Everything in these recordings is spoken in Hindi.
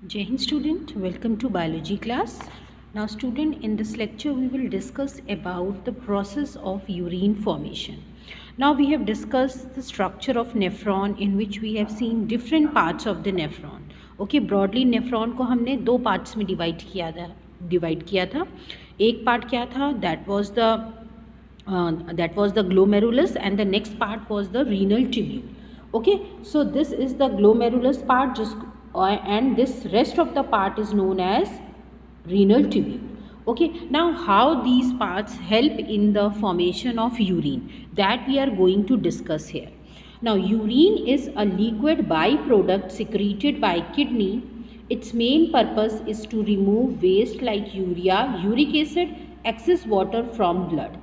Jai Hind student, welcome to biology class. Now student, in this lecture we will discuss about the process of urine formation. Now we have discussed the structure of nephron in which we have seen different parts of the nephron. Okay, broadly nephron को हमने दो parts में divide किया था. एक part क्या था? That was the glomerulus, and the next part was the renal tubule. Okay, so this is the glomerulus part, and this rest of the part is known as renal tubule. Okay, now how these parts help in the formation of urine, that we are going to discuss here. Now urine is a liquid byproduct secreted by kidney. Its main purpose is to remove waste like urea, uric acid, excess water from blood.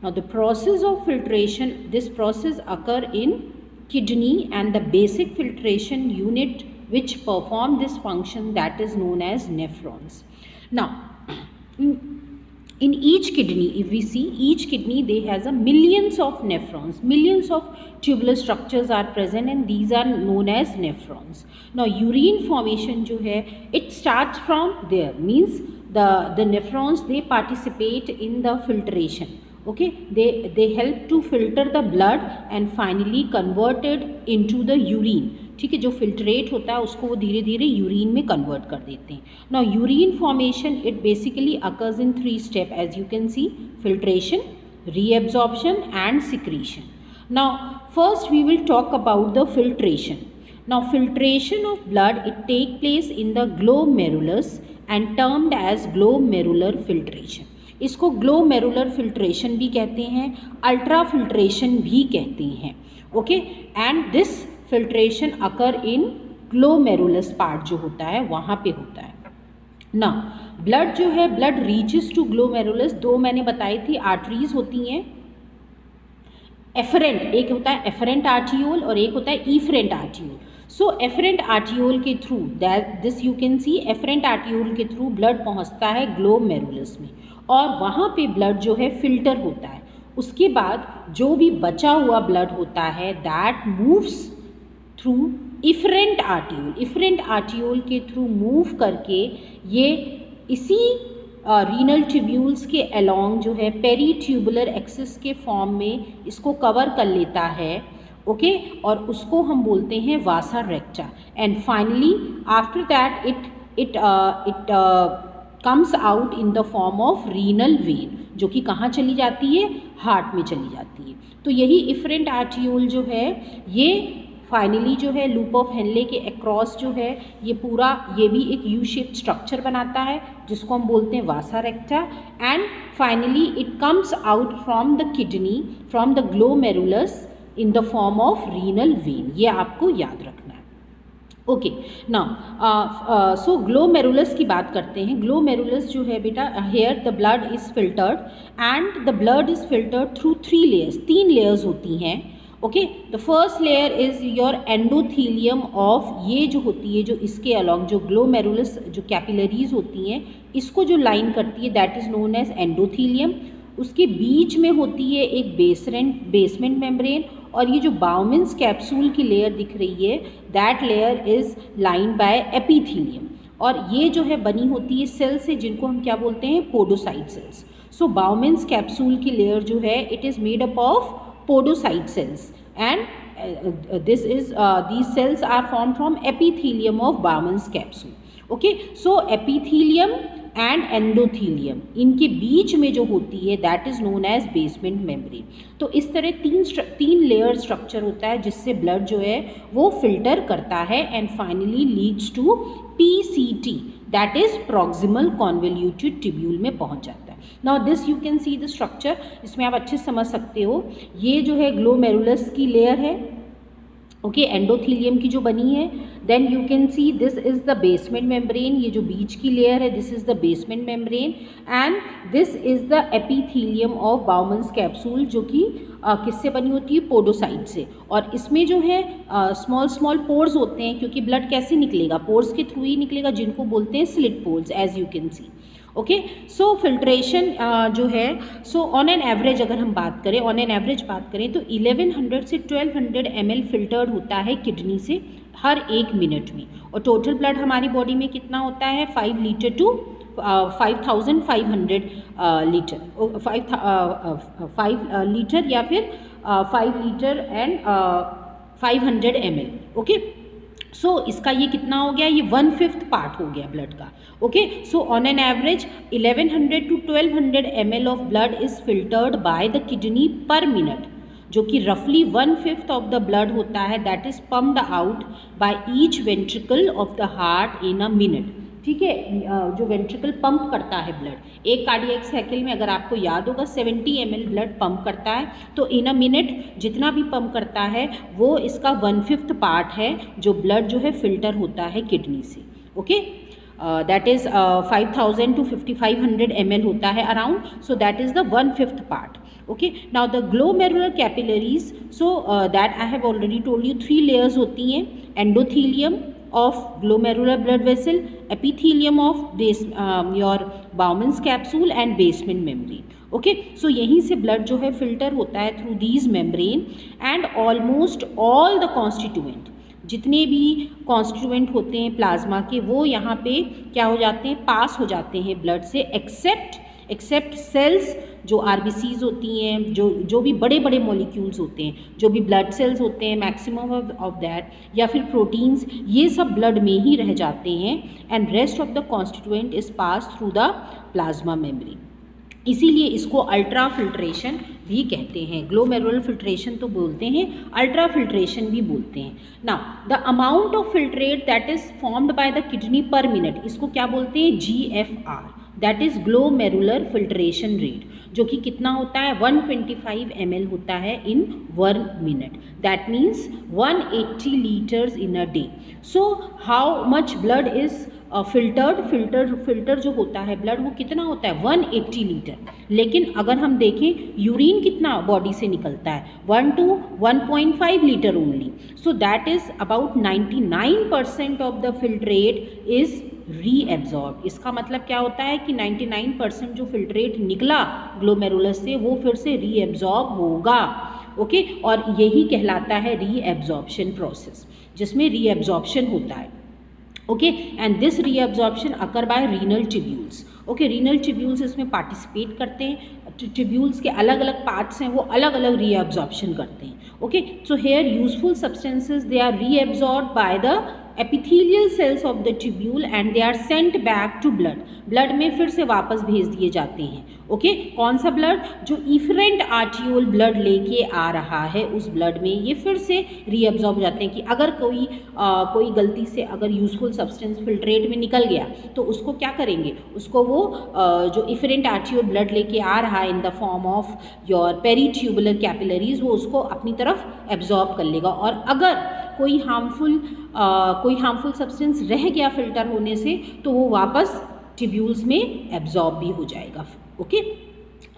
Now the process of filtration, this process occur in kidney, and the basic filtration unit which perform this function, that is known as nephrons. Now in each kidney, if we see each kidney, they has a millions of nephrons, millions of tubular structures are present, and these are known as nephrons. Now urine formation जो है, it starts from there, means the nephrons, they participate in the filtration. Okay, they help to filter the blood and finally converted into the urine. ठीक है, जो फिल्ट्रेट होता है उसको वो धीरे धीरे यूरिन में कन्वर्ट कर देते हैं. Now urine formation it basically occurs in 3 step, as you can see: filtration, reabsorption and secretion. Now first we will talk about the filtration. Now filtration of blood it take place in the glomerulus and termed as glomerular filtration. इसको ग्लोमेरुलर फिल्ट्रेशन भी कहते हैं, अल्ट्रा फिल्ट्रेशन भी कहते हैं. Okay, and this filtration occur in glomerulus part जो होता है वहाँ पे होता है. ना ब्लड जो है, ब्लड रीचेस टू ग्लोमेरुलस. दो मैंने बताई थी आर्टरीज होती हैं, एफरेंट, एक होता है एफरेंट आर्टियोल और एक होता है efferent arteriole. So efferent arteriole के through, that this you can see, efferent arteriole के थ्रू ब्लड पहुँचता है ग्लोमेरुलस में और वहाँ पे ब्लड जो है फिल्टर होता है. उसके बाद जो भी बचा हुआ ब्लड होता है that moves through efferent arteriole. Efferent arteriole के थ्रू मूव करके ये इसी रीनल ट्यूब्यूल्स के अलोंग जो है पेरीट्यूबुलर एक्सिस के फॉर्म में इसको कवर कर लेता है. ओके, और उसको हम बोलते हैं vasa recta. And finally after that it comes out in the form of renal vein, जो कि कहाँ चली जाती है? हार्ट में चली जाती है. तो यही इफरेंट आर्टियोल जो है ये फाइनली जो है लूप ऑफ हेनले के अक्रॉस जो है ये पूरा, ये भी एक यू शेप स्ट्रक्चर बनाता है जिसको हम बोलते हैं vasa recta. And finally it comes out from the kidney, from the glomerulus in the form of renal vein. ये आपको याद रखना है. ओके, नाउ सो ग्लोमेरुलस की बात करते हैं. ग्लोमेरुलस जो है बेटा, here the blood is filtered and the blood is filtered through 3 layers. 3 layers होती हैं. Okay, the first layer is your endothelium of, ये जो होती है जो इसके अलॉन्ग जो ग्लोमेरुलस जो कैपिलरीज होती हैं इसको जो लाइन करती है that is known as endothelium. उसके बीच में होती है एक बेसमेंट मेम्ब्रेन, और ये जो बाउमेंस कैप्सूल की लेयर दिख रही है that layer is line by epithelium. और ये जो है बनी होती है सेल से जिनको हम क्या बोलते हैं? Podocyte cells. So Bowman's capsule की लेयर जो है it is made up of podocyte cells, and these cells are formed from epithelium of Bowman's capsule. Okay, so epithelium and endothelium इनके बीच में जो होती है that is known as basement membrane. तो इस तरह तीन लेयर स्ट्रक्चर होता है जिससे ब्लड जो है वो फिल्टर करता है and finally leads to PCT, that is proximal convoluted tubule में पहुंच जाता है. Now this you can see the structure, इसमें आप अच्छे से समझ सकते हो. ये जो है ग्लोमेरुलस की लेयर है, ओके, एंडोथीलियम की जो बनी है. Then you can see this is the basement membrane, ये जो बीच की लेयर है this is the basement membrane, and this is the epithelium of Bowman's capsule जो कि किससे बनी होती है? पोडोसाइट से. और इसमें जो है स्मॉल पोर्स होते हैं, क्योंकि ब्लड कैसे निकलेगा? पोर्स के थ्रू ही निकलेगा, जिनको बोलते हैं slit pores, as you can see. Okay, so filtration जो है, सो ऑन एन एवरेज अगर हम बात करें तो 1100 से 1200 ml फिल्टर्ड होता है किडनी से हर 1 मिनट में। और टोटल ब्लड हमारी बॉडी में कितना होता है 5 लीटर टू 5500 लीटर, 5 लीटर या फिर 5 लीटर एंड 500 ml। ओके, सो इसका ये कितना हो गया, ये 1/5 पार्ट हो गया ब्लड का। Okay, so on an average 1100 to 1200 ml of blood is filtered by the kidney पर मिनट, जो कि रफली 1/5 ऑफ द ब्लड होता है that is pumped out by each ventricle of the heart in a minute. ठीक है, जो वेंट्रिकल पंप करता है ब्लड, एक कार्डियक साइकिल में अगर आपको याद होगा 70 ml ब्लड पंप करता है, तो इन अ मिनट जितना भी पंप करता है वो इसका 1/5 पार्ट है जो ब्लड जो है फिल्टर होता है किडनी से। Okay, that is 5000 to 5500 ml होता है around, so that is the 1/5 part. Okay, now the glomerular capillaries, so that I have already told you 3 layers होती हैं, endothelium of glomerular blood vessel, epithelium of base your Bowman's capsule and basement membrane। Okay, so यहीं से ब्लड जो है फिल्टर होता है through these membrane and almost all the constituent, जितने भी कॉन्स्टिट्यूएंट होते हैं प्लाज्मा के वो यहाँ पे क्या हो जाते हैं, पास हो जाते हैं ब्लड से, एक्सेप्ट सेल्स जो आरबीसीज होती हैं, जो भी बड़े बड़े मॉलिक्यूल्स होते हैं, जो भी ब्लड सेल्स होते हैं मैक्सिमम ऑफ दैट, या फिर प्रोटीन्स, ये सब ब्लड में ही रह जाते हैं and rest of the constituent is pass through the plasma membrane. इसीलिए इसको अल्ट्रा फिल्ट्रेशन भी कहते हैं। ग्लोमेरुलर फिल्ट्रेशन तो बोलते हैं, अल्ट्रा फिल्ट्रेशन भी बोलते हैं। Now the amount of filtrate that is formed by the kidney पर मिनट, इसको क्या बोलते हैं, GFR, that is glomerular filtration rate, जो कि कितना होता है 125 ml होता है इन 1 minute, that means 180 litres in a day. So how much blood is filter जो होता है ब्लड वो कितना होता है 180 लीटर, लेकिन अगर हम देखें यूरिन कितना बॉडी से निकलता है 1 to 1.5 litre only, so that is about 99% of the filtrate is reabsorb. इसका मतलब क्या होता है कि 99% जो फिल्ट्रेट निकला ग्लोमेरुलस से वो फिर से रीएब्जॉर्ब होगा। ओके, और यही कहलाता है रीएब्जॉर्प्शन प्रोसेस, जिसमें रीएब्जॉर्प्शन होता है। Okay, and this reabsorption occur by renal tubules. Okay, renal tubules इसमें पार्टिसिपेट करते हैं, ट्यूब्यूल्स के अलग अलग पार्ट्स हैं वो अलग अलग रीअब्जॉर्प्शन करते हैं। Okay, so here useful substances they are reabsorbed by the epithelial cells of the tubule and they are sent back to blood में फिर से वापस भेज दिए जाते हैं। ओके, कौन सा ब्लड, जो इफरेंट आर्टियोल ब्लड लेके आ रहा है उस ब्लड में ये फिर से रीअब्जॉर्ब हो जाते हैं। कि अगर कोई गलती से अगर यूजफुल सब्सटेंस फिल्ट्रेट में निकल गया तो उसको क्या करेंगे, उसको वो जो इफरेंट आर्टियोल ब्लड लेके आ रहा है in the form of your peritubular capillaries, वो उसको अपनी तरफ एब्जॉर्ब कर लेगा। और अगर कोई हार्मफुल सब्सटेंस रह गया फिल्टर होने से तो वो वापस ट्यूब्यूल्स में एब्जॉर्ब भी हो जाएगा। ओके,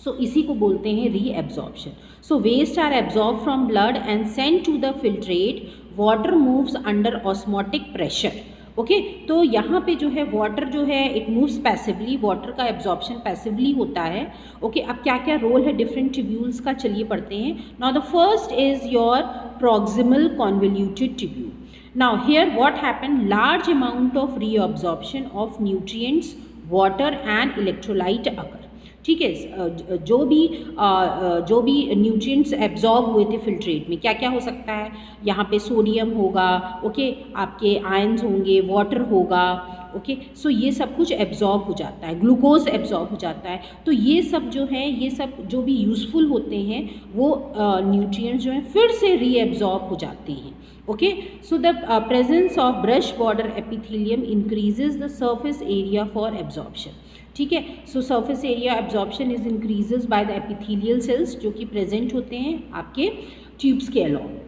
सो इसी को बोलते हैं reabsorption. So waste are absorb from blood and send to the filtrate, water moves under osmotic pressure. Okay, तो यहाँ पे जो है वाटर जो है इट मूव्स पैसिवली, वाटर का एब्जॉर्प्शन पैसिवली होता है। ओके, अब क्या क्या रोल है डिफरेंट ट्यूब्यूल्स का, चलिए पढ़ते हैं। Now the first is your proximal convoluted tubule. Now here what happened, large amount of reabsorption of nutrients, water and electrolyte occur। ठीक है, जो भी न्यूट्रिएंट्स एब्जॉर्ब हुए थे फिल्ट्रेट में, क्या क्या हो सकता है, यहाँ पे सोडियम होगा, ओके, आपके आयंस होंगे, वाटर होगा। ओके, सो ये सब कुछ एब्जॉर्ब हो जाता है, ग्लूकोज एब्जॉर्ब हो जाता है। तो ये सब जो है, ये सब जो भी यूज़फुल होते हैं वो न्यूट्रिएंट्स जो हैं फिर से रीएब्जॉर्ब हो जाते हैं। Okay, so the presence of brush border epithelium increases the surface area for absorption. ठीक है, so surface area absorption is increases by the epithelial cells जो कि प्रेजेंट होते हैं आपके ट्यूब्स के along.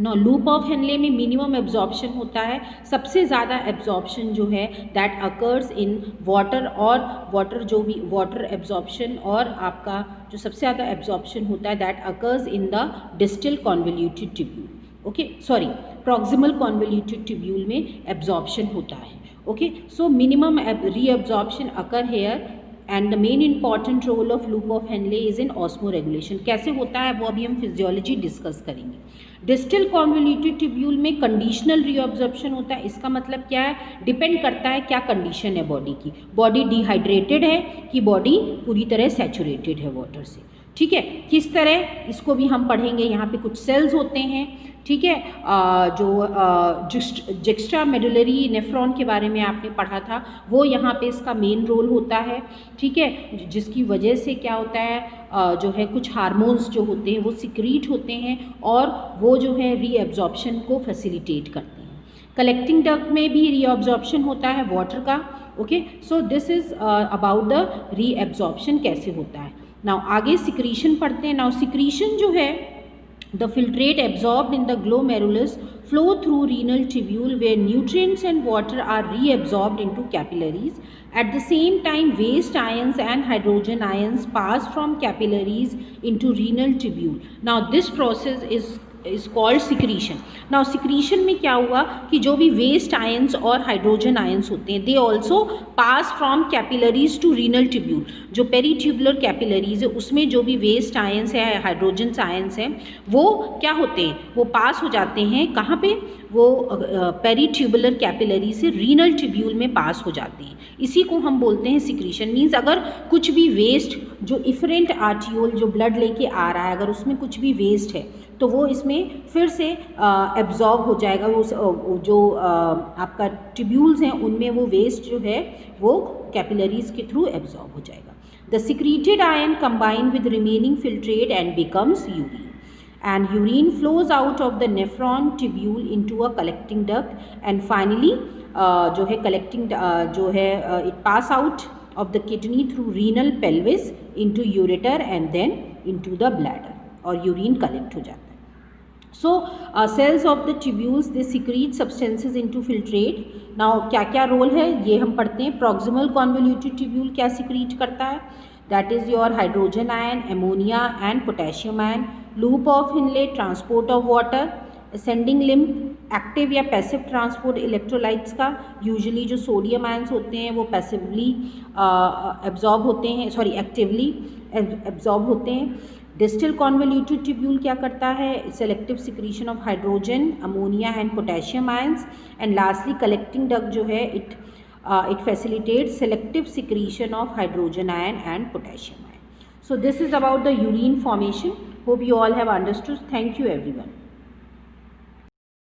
No, loop of Henle में मिनिमम एब्जॉर्प्शन होता है, सबसे ज़्यादा एब्जॉर्प्शन जो है दैट अकर्स इन वाटर, और वाटर जो भी वाटर एब्जॉर्प्शन, और आपका जो सबसे ज़्यादा एब्जॉर्प्शन होता है that occurs in the distal convoluted tubule. Okay, sorry, proximal convoluted tubule में एब्जॉर्प्शन होता है। Okay, so minimum reabsorption occur here and the main important role of loop of Henle is in osmoregulation. कैसे होता है वो अभी हम फिजियोलॉजी डिस्कस करेंगे। डिस्टल कॉन्वोल्यूटेड ट्यूब्यूल में कंडीशनल रीअब्जॉर्प्शन होता है। इसका मतलब क्या है, डिपेंड करता है क्या कंडीशन है बॉडी की, बॉडी डिहाइड्रेटेड है कि बॉडी पूरी तरह सैचुरेटेड है वाटर से। ठीक है, किस तरह इसको भी हम पढ़ेंगे। यहाँ पे कुछ सेल्स होते हैं, ठीक है, जो जेक्स्ट्रा मेडुलरी नेफ्रॉन के बारे में आपने पढ़ा था, वो यहाँ पे इसका मेन रोल होता है। ठीक है, जिसकी वजह से क्या होता है, जो है कुछ हार्मोन्स जो होते हैं वो सिक्रीट होते हैं और वो जो है रीअब्जॉर्प्शन को फैसिलिटेट करते हैं। कलेक्टिंग डक्ट में भी रीअब्जॉर्प्शन होता है वाटर का। Okay, so this is about the reabsorption कैसे होता है। नाउ आगे सिक्रीशन पढ़ते हैं। नाउ सिक्रीशन जो है, the filtrate absorbed in the glomerulus flow through renal tubule where nutrients and water are reabsorbed into capillaries. At the same time, waste ions and hydrogen ions pass from capillaries into renal tubule. Now this process is called secretion. Now secretion में क्या हुआ कि जो भी वेस्ट आयंस और हाइड्रोजन आयंस होते हैं, they also pass from capillaries to renal tubule. जो पेरीट्यूबुलर कैपिलरीज है उसमें जो भी वेस्ट आयंस है, हाइड्रोजन आयंस हैं, वो क्या होते हैं, वो पास हो जाते हैं कहाँ पे, वो पेरीट्यूबुलर कैपिलरी से रीनल ट्यूब्यूल में पास हो जाते हैं। इसी को हम बोलते हैं सिक्रीशन। मीन्स अगर कुछ भी वेस्ट, जो इफरेंट आर्टियोल जो ब्लड लेके आ रहा है, अगर उसमें कुछ भी वेस्ट है तो वो इसमें फिर से एब्जॉर्ब हो जाएगा। वो जो आपका ट्यूब्यूल्स हैं उनमें वो वेस्ट जो है वो कैपिलरीज के थ्रू एब्जॉर्ब हो जाएगा। The secreted ion combine with remaining filtrate and becomes urine, and urine flows out of the nephron tubule into a collecting duct and finally जो है collecting जो है it pass out of the kidney through renal pelvis into ureter and then into the bladder और urine collect हो जाता है। So cells of the tubules they secrete substances into filtrate. Now क्या क्या रोल है ये हम पढ़ते हैं। proximal convoluted tubule क्या secrete करता है, that is your hydrogen ion, ammonia and potassium ion. Loop of inlet transport of water. Ascending limb active या पैसिव ट्रांसपोर्ट इलेक्ट्रोलाइट्स का। यूजुअली जो सोडियम आयंस होते हैं वो पैसिवली एब्जॉर्ब होते हैं, सॉरी एक्टिवली एब्जॉर्ब होते हैं। डिस्टल कॉन्वोल्यूटेड ट्यूब्यूल क्या करता है, selective secretion of hydrogen, ammonia and potassium ions. And lastly collecting duct जो है it facilitates selective secretion of hydrogen ion and potassium ion. So this is about the urine formation. Hope you all have understood. Thank you everyone.